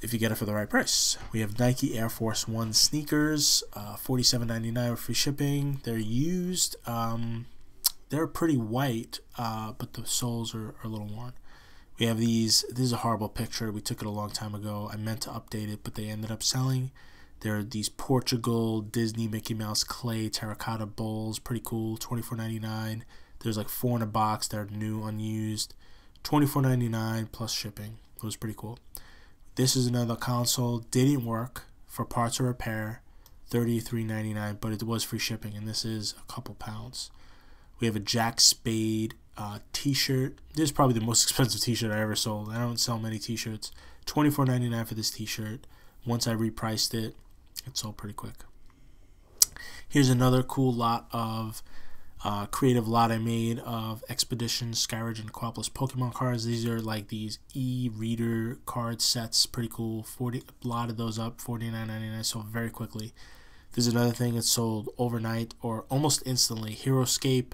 if you get it for the right price. We have Nike Air Force One sneakers, $47.99 with free shipping. They're used. They're pretty white, but the soles are a little worn. We have these. This is a horrible picture. We took it a long time ago. I meant to update it, but they ended up selling. There are these Portugal Disney Mickey Mouse clay terracotta bowls. Pretty cool. $24.99. There's like 4 in a box. They're new, unused. $24.99 plus shipping. It was pretty cool. This is another console. Didn't work for parts or repair. $33.99, but it was free shipping, and this is a couple pounds. We have a Jack Spade t-shirt. This is probably the most expensive t-shirt I ever sold. I don't sell many t-shirts. $24.99 for this t-shirt. Once I repriced it, it sold pretty quick. Here's another cool lot of creative lot I made of Expedition, Skyridge, and Aquapolis Pokemon cards. These are like these e-reader card sets, pretty cool. A lot of those up, $49.99, sold very quickly. There's another thing that sold overnight or almost instantly. Heroescape,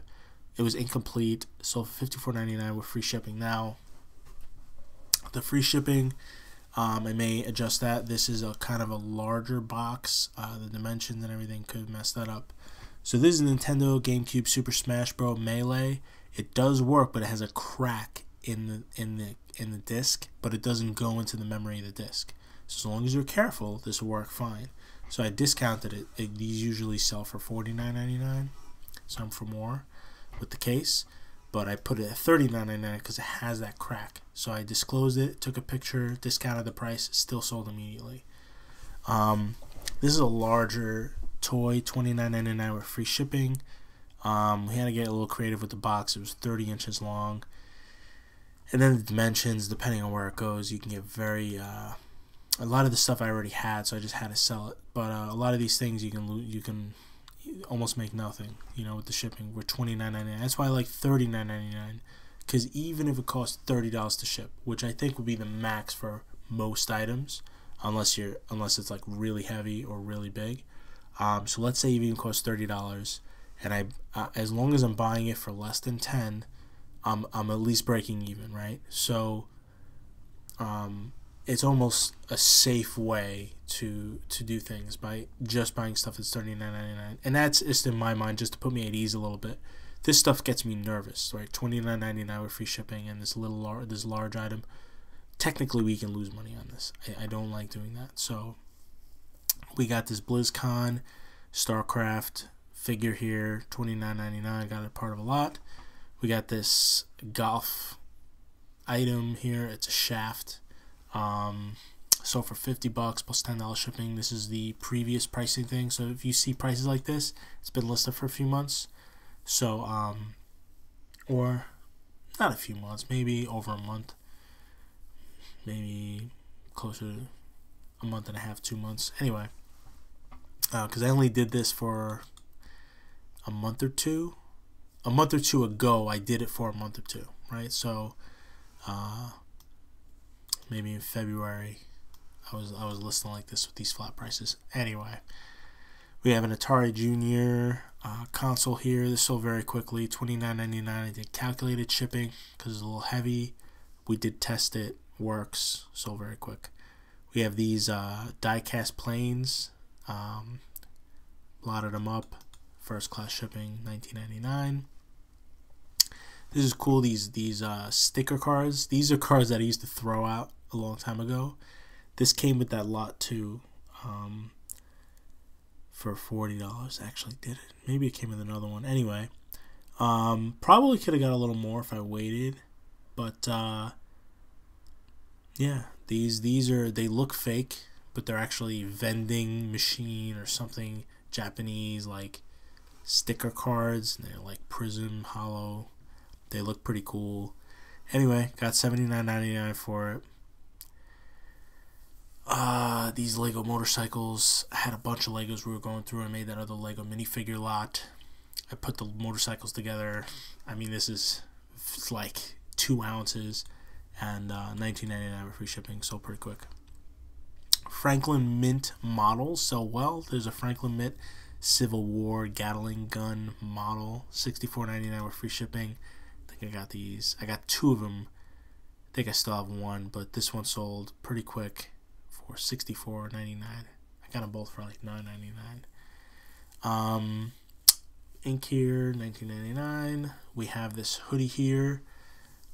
it was incomplete, sold for $54.99 with free shipping. Now, the free shipping, I may adjust that. This is a kind of a larger box. The dimensions and everything could mess that up. So this is Nintendo GameCube Super Smash Bros. Melee. It does work, but it has a crack in the disc, but it doesn't go into the memory of the disc. So as long as you're careful, this will work fine. So I discounted it. These usually sell for $49.99, some for more with the case, but I put it at $39.99 because it has that crack. So I disclosed it, took a picture, discounted the price, still sold immediately. This is a larger toy, $29.99 with free shipping. We had to get a little creative with the box. It was 30 inches long, and then the dimensions, depending on where it goes, you can get very a lot of the stuff I already had, so I just had to sell it. But a lot of these things you can almost make nothing, with the shipping. We're $29.99. That's why I like $39.99, because even if it costs $30 to ship, which I think would be the max for most items, unless it's like really heavy or really big. So let's say it even costs $30, and as long as I'm buying it for less than $10, I'm at least breaking even, right? So it's almost a safe way to do things by just buying stuff that's $39.99, and that's just in my mind just to put me at ease a little bit. This stuff gets me nervous, right? $29.99 with free shipping, and this large item. Technically, we can lose money on this. I don't like doing that. So we got this BlizzCon StarCraft figure here, $29.99. Got it part of a lot. We got this golf item here. It's a shaft. So for $50 plus $10 shipping. This is the previous pricing thing. So if you see prices like this, it's been listed for a few months. So or not a few months, maybe over a month, maybe closer to a month and a half, 2 months. Anyway, because I only did this for a month or two. A month or two ago, I did it for a month or two, right? So maybe in February, I was listing like this with these flat prices. Anyway, we have an Atari Junior console here. This sold very quickly, $29.99. I did calculated shipping because it's a little heavy. We did test it, works, sold very quick. We have these die-cast planes. Lotted them up, first class shipping, $19.99. This is cool. These sticker cards. These are cards that I used to throw out a long time ago. This came with that lot too, for $40. Actually, did it? Maybe it came with another one. Anyway, probably could have got a little more if I waited, but yeah, they look fake, but they're actually vending machine or something Japanese, like sticker cards. And they're like prism hollow. They look pretty cool. Anyway, got $79.99 for it. These Lego motorcycles. I had a bunch of Legos we were going through. I made that other Lego minifigure lot. I put the motorcycles together. I mean, it's like 2 ounces, and $19.99 with free shipping. Sold pretty quick. Franklin Mint models sell well. There's a Franklin Mint Civil War Gatling gun model, $64.99 with free shipping. I think I got these. I got 2 of them. I think I still have one, but this one sold pretty quick for $64.99. I got them both for like $9.99. Ink here, $19.99. We have this hoodie here.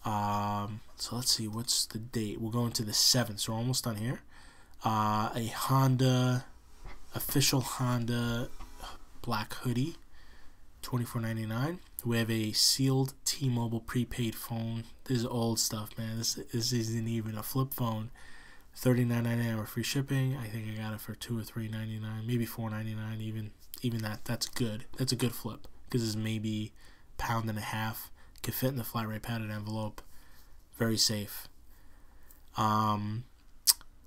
So let's see, what's the date? We're going to the 7th, so we're almost done here. A Honda, official Honda black hoodie, $24.99. We have a sealed T-Mobile prepaid phone. This is old stuff, man. This isn't even a flip phone. $39.99 with free shipping. I think I got it for $2 or $3.99, maybe $4.99. Even that's good. That's a good flip because it's maybe £1.50. Can fit in the flat rate padded envelope. Very safe.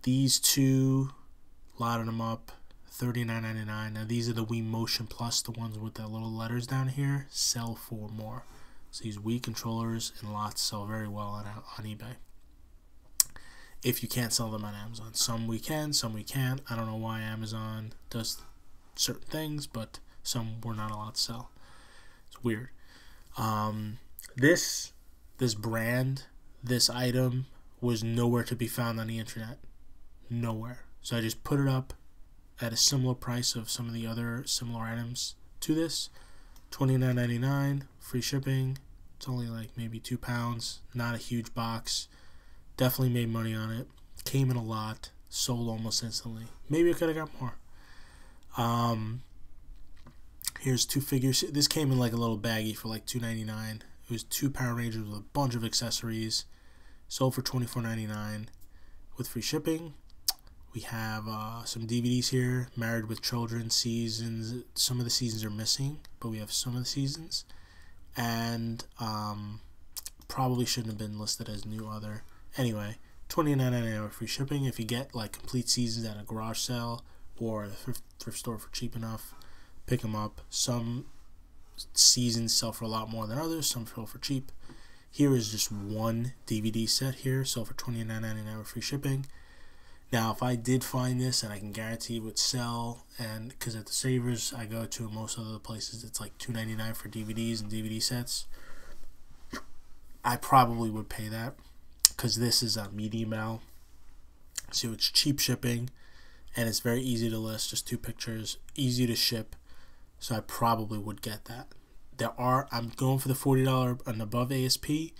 These two, lotted them up, $39.99. Now these are the Wii Motion Plus, the ones with the little letters down here, sell for more. So these Wii controllers and lots sell very well on eBay. If you can't sell them on Amazon. Some we can, some we can't. I don't know why Amazon does certain things, but some we're not allowed to sell. It's weird. This brand, this item was nowhere to be found on the internet. Nowhere. So I just put it up at a similar price of some of the other similar items to this. $29.99, free shipping. It's only like maybe £2. Not a huge box. Definitely made money on it. Came in a lot. Sold almost instantly. Maybe I could have got more. Here's two figures. This came in like a little baggie for like $2.99. It was 2 Power Rangers with a bunch of accessories. Sold for $24.99 with free shipping. We have some DVDs here. Married with Children seasons. Some of the seasons are missing, but we have some of the seasons. And probably shouldn't have been listed as new other. Anyway, $29.99 with free shipping. If you get like complete seasons at a garage sale or a thrift store for cheap enough, pick them up. Some seasons sell for a lot more than others. Some sell for cheap. Here is just one DVD set here, sold for $29.99 with free shipping. Now, if I did find this, and I can guarantee it would sell, and because at the Savers I go to, most other places it's like $2.99 for DVDs and DVD sets, I probably would pay that, because this is a medium L, so it's cheap shipping, and it's very easy to list, just 2 pictures, easy to ship, so I probably would get that. I'm going for the $40 and above ASP,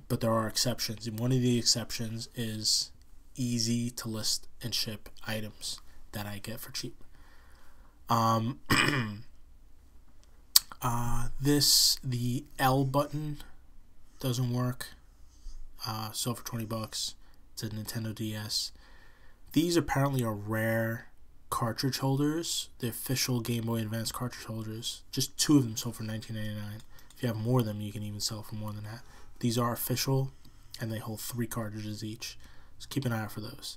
but there are exceptions, and one of the exceptions is easy to list and ship items that I get for cheap. The L button doesn't work. Sold for $20. It's a Nintendo DS. These apparently are rare cartridge holders. The official Game Boy Advance cartridge holders. Just 2 of them sold for $19.99. If you have more of them, you can even sell for more than that. These are official, and they hold 3 cartridges each. So keep an eye out for those.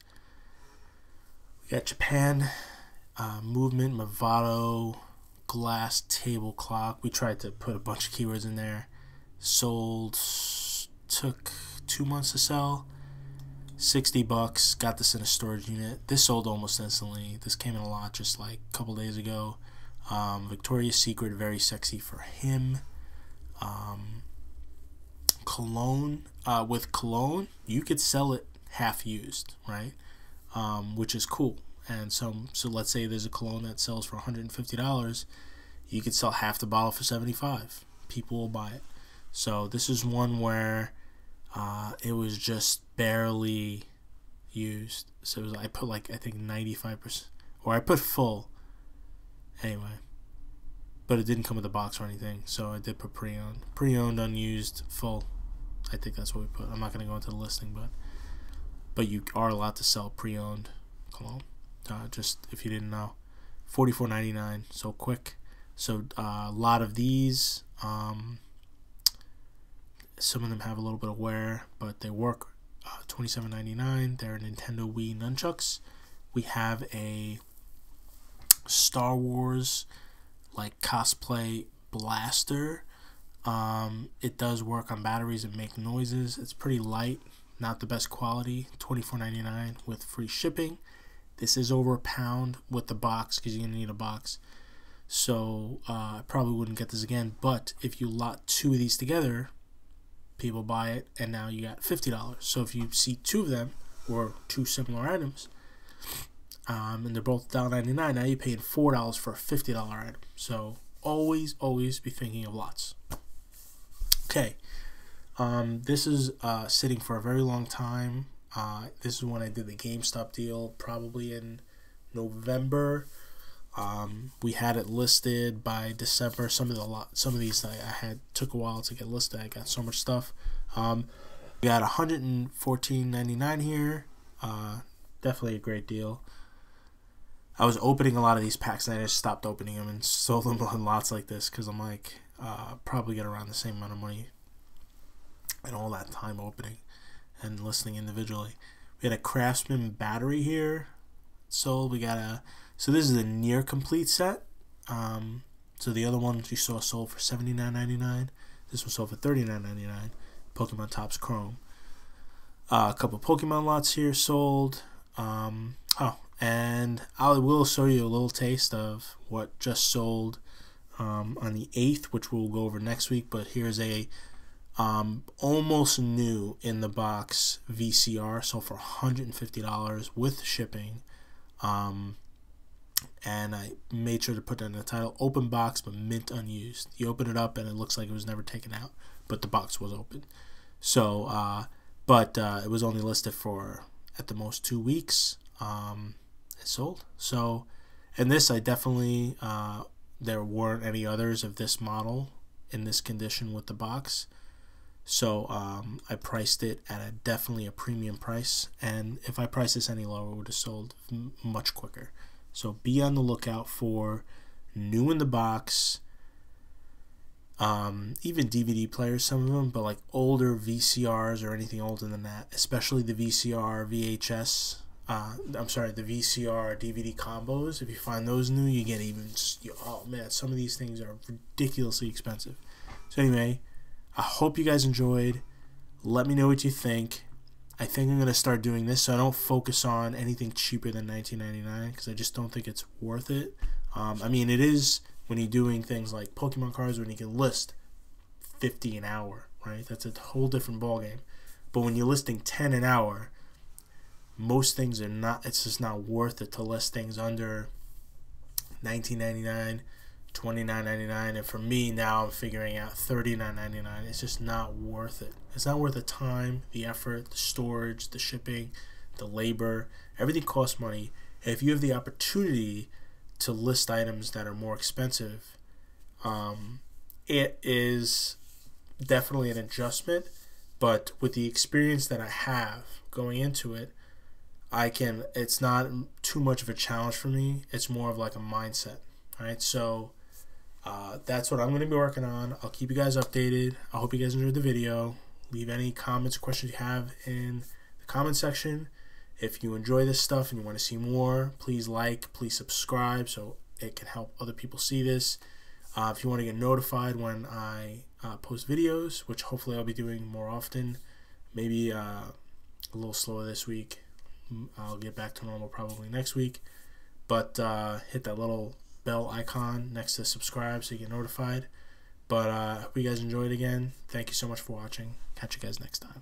We got Japan, Movement, Movado, Glass Table Clock. We tried to put a bunch of keywords in there. Sold, took 2 months to sell. $60. Got this in a storage unit. This sold almost instantly. This came in a lot just like a couple days ago. Victoria's Secret, very sexy for him. Cologne. With cologne, you could sell it half used, right? Which is cool. And so let's say there's a cologne that sells for $150, you could sell half the bottle for $75. People will buy it. So this is one where it was just barely used. So it was, I put like, I think 95%, or I put full anyway, but it didn't come with a box or anything, so I did put pre-owned, unused, full. I think that's what we put. I'm not going to go into the listing, but you are allowed to sell pre-owned cologne. Just if you didn't know, $44.99. So quick. So a lot of these, some of them have a little bit of wear, but they work. $27.99. They're Nintendo Wii nunchucks. We have a Star Wars like cosplay blaster. It does work on batteries and make noises. It's pretty light, not the best quality. $24.99 with free shipping. This is over £1 with the box, because you're gonna need a box. So I probably wouldn't get this again. But if you lot 2 of these together, people buy it, and now you got $50. So if you see 2 of them or 2 similar items, and they're both $1.99, now you're paying $4 for a $50 item. So always be thinking of lots. Okay, this is sitting for a very long time. This is when I did the GameStop deal, probably in November. We had it listed by December. Some of these I had took a while to get listed. I got so much stuff. We got $114.99 here. Definitely a great deal. I was opening a lot of these packs, and I just stopped opening them and sold them in lots like this, because I'm like, probably get around the same amount of money and all that time opening and listening individually. We had a Craftsman battery here sold. We got a So this is a near complete set. So the other ones you saw sold for $79.99. This one sold for $39.99. Pokemon Topps Chrome. A couple Pokemon lots here sold. And I will show you a little taste of what just sold on the 8th, which we'll go over next week. But here's a almost new in the box VCR, sold for $150 with shipping. And I made sure to put that in the title: open box but mint unused. You open it up and it looks like it was never taken out, but the box was open. So it was only listed for at the most 2 weeks. It sold. So, and this I definitely there weren't any others of this model in this condition with the box. So I priced it at definitely a premium price, and if I priced this any lower, it would have sold much quicker. So be on the lookout for new in the box, even DVD players, some of them, but like older VCRs or anything older than that, especially the VCR, VHS, the VCR DVD combos. If you find those new, you get even, oh man, some of these things are ridiculously expensive. So anyway, I hope you guys enjoyed. Let me know what you think. I think I'm going to start doing this so I don't focus on anything cheaper than $19.99 because I just don't think it's worth it. I mean, it is when you're doing things like Pokemon cards when you can list 50 an hour, right? That's a whole different ballgame. But when you're listing 10 an hour, most things are not, it's just not worth it to list things under $19.99, $29.99, and for me now I'm figuring out $39.99. It's just not worth it. It's not worth the time, the effort, the storage, the shipping, the labor. Everything costs money. And if you have the opportunity to list items that are more expensive, it is definitely an adjustment. But with the experience that I have going into it, it's not too much of a challenge for me. It's more of like a mindset. All right, so that's what I'm going to be working on. I'll keep you guys updated. I hope you guys enjoyed the video. Leave any comments or questions you have in the comment section. If you enjoy this stuff and you want to see more, please like, please subscribe so it can help other people see this. If you want to get notified when I post videos, which hopefully I'll be doing more often, maybe a little slower this week. I'll get back to normal probably next week. But hit that little bell icon next to subscribe so you get notified. But I hope you guys enjoyed again. Thank you so much for watching. Catch you guys next time.